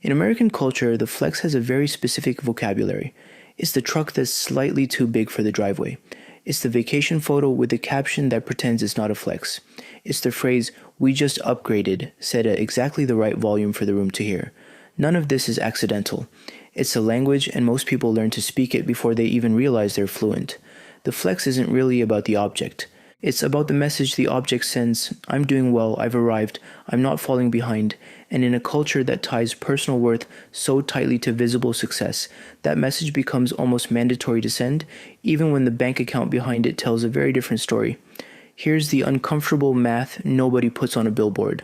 In American culture, the flex has a very specific vocabulary. It's the truck that's slightly too big for the driveway. It's the vacation photo with the caption that pretends it's not a flex. It's the phrase, "we just upgraded," said at exactly the right volume for the room to hear. None of this is accidental. It's a language, and most people learn to speak it before they even realize they're fluent. The flex isn't really about the object. It's about the message the object sends: I'm doing well, I've arrived, I'm not falling behind. And in a culture that ties personal worth so tightly to visible success, that message becomes almost mandatory to send, even when the bank account behind it tells a very different story. Here's the uncomfortable math nobody puts on a billboard.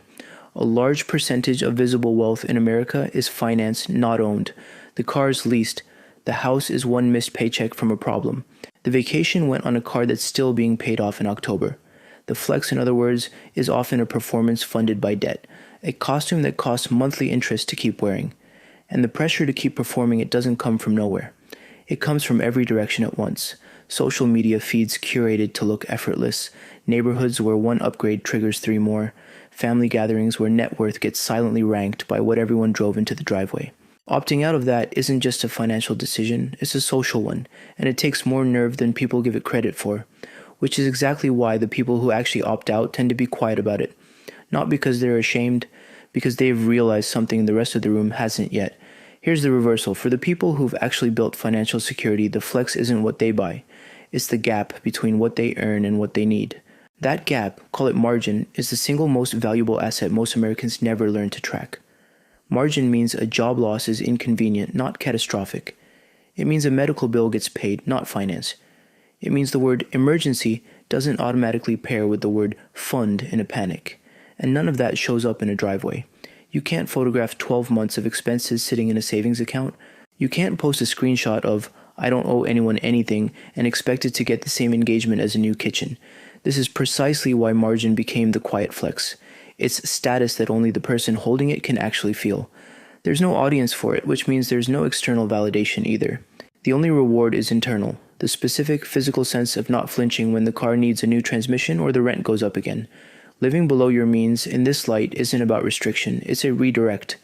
A large percentage of visible wealth in America is financed, not owned. The car is leased. The house is one missed paycheck from a problem. The vacation went on a card that's still being paid off in October. The flex, in other words, is often a performance funded by debt, a costume that costs monthly interest to keep wearing. And the pressure to keep performing it doesn't come from nowhere. It comes from every direction at once. Social media feeds curated to look effortless, neighborhoods where one upgrade triggers 3 more, family gatherings where net worth gets silently ranked by what everyone drove into the driveway. Opting out of that isn't just a financial decision, it's a social one, and it takes more nerve than people give it credit for, which is exactly why the people who actually opt out tend to be quiet about it. Not because they're ashamed, because they've realized something the rest of the room hasn't yet. Here's the reversal. For the people who've actually built financial security, the flex isn't what they buy. It's the gap between what they earn and what they need. That gap, call it margin, is the single most valuable asset most Americans never learn to track. Margin means a job loss is inconvenient, not catastrophic. It means a medical bill gets paid, not financed. It means the word emergency doesn't automatically pair with the word fund in a panic. And none of that shows up in a driveway. You can't photograph 12 months of expenses sitting in a savings account. You can't post a screenshot of, "I don't owe anyone anything," and expect it to get the same engagement as a new kitchen. This is precisely why margin became the quiet flex. It's status that only the person holding it can actually feel. There's no audience for it, which means there's no external validation either. The only reward is internal, the specific physical sense of not flinching when the car needs a new transmission or the rent goes up again. Living below your means in this light isn't about restriction, it's a redirect.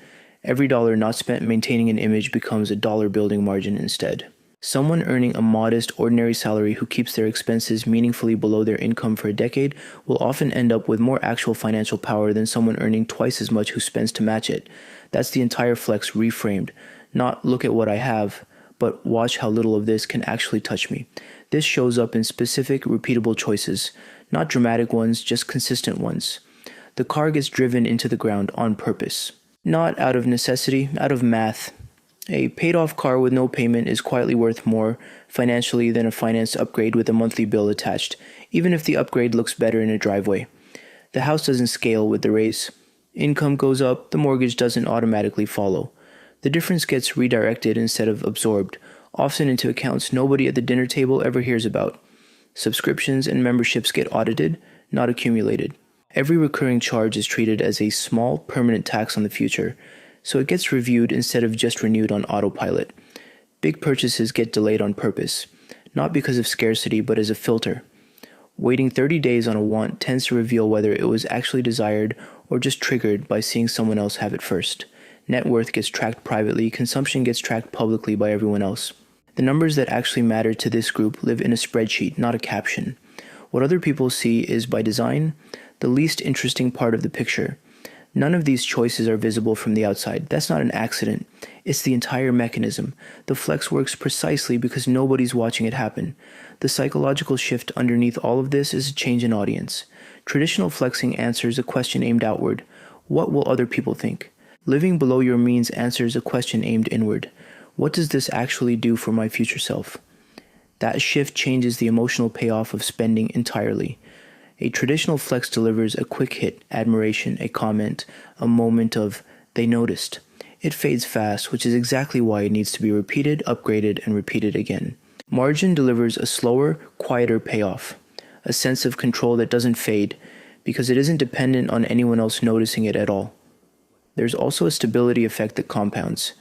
Every dollar not spent maintaining an image becomes a dollar building margin instead. Someone earning a modest, ordinary salary who keeps their expenses meaningfully below their income for a decade will often end up with more actual financial power than someone earning twice as much who spends to match it. That's the entire flex reframed. Not "look at what I have," but "watch how little of this can actually touch me." This shows up in specific, repeatable choices, not dramatic ones, just consistent ones. The car gets driven into the ground on purpose. Not out of necessity, out of math. A paid-off car with no payment is quietly worth more financially than a financed upgrade with a monthly bill attached, even if the upgrade looks better in a driveway. The house doesn't scale with the raise. Income goes up, the mortgage doesn't automatically follow. The difference gets redirected instead of absorbed, often into accounts nobody at the dinner table ever hears about. Subscriptions and memberships get audited, not accumulated. Every recurring charge is treated as a small, permanent tax on the future, so it gets reviewed instead of just renewed on autopilot. Big purchases get delayed on purpose, not because of scarcity but as a filter. Waiting 30 days on a want tends to reveal whether it was actually desired or just triggered by seeing someone else have it first. Net worth gets tracked privately, consumption gets tracked publicly by everyone else. The numbers that actually matter to this group live in a spreadsheet, not a caption. What other people see is, by design, the least interesting part of the picture. None of these choices are visible from the outside. That's not an accident. It's the entire mechanism. The flex works precisely because nobody's watching it happen. The psychological shift underneath all of this is a change in audience. Traditional flexing answers a question aimed outward. What will other people think? Living below your means answers a question aimed inward. What does this actually do for my future self? That shift changes the emotional payoff of spending entirely. A traditional flex delivers a quick hit, admiration, a comment, a moment of, "they noticed." It fades fast, which is exactly why it needs to be repeated, upgraded, and repeated again. Margin delivers a slower, quieter payoff, a sense of control that doesn't fade, because it isn't dependent on anyone else noticing it at all. There's also a stability effect that compounds.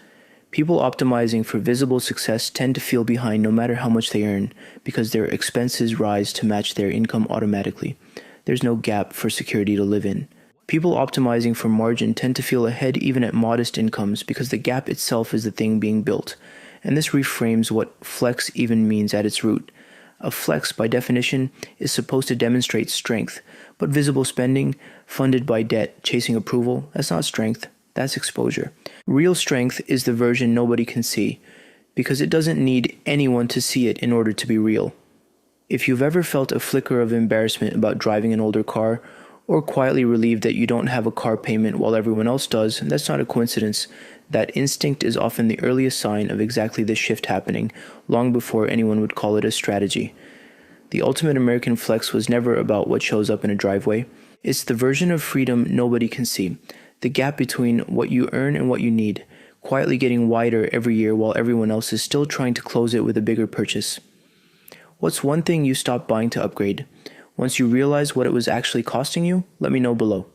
People optimizing for visible success tend to feel behind no matter how much they earn, because their expenses rise to match their income automatically. There's no gap for security to live in. People optimizing for margin tend to feel ahead even at modest incomes because the gap itself is the thing being built. And this reframes what flex even means at its root. A flex, by definition, is supposed to demonstrate strength, but visible spending, funded by debt, chasing approval, that's not strength, that's exposure. Real strength is the version nobody can see, because it doesn't need anyone to see it in order to be real. If you've ever felt a flicker of embarrassment about driving an older car, or quietly relieved that you don't have a car payment while everyone else does, that's not a coincidence. That instinct is often the earliest sign of exactly this shift happening, long before anyone would call it a strategy. The ultimate American flex was never about what shows up in a driveway. It's the version of freedom nobody can see, the gap between what you earn and what you need, quietly getting wider every year while everyone else is still trying to close it with a bigger purchase. What's one thing you stopped buying to upgrade? Once you realize what it was actually costing you, let me know below.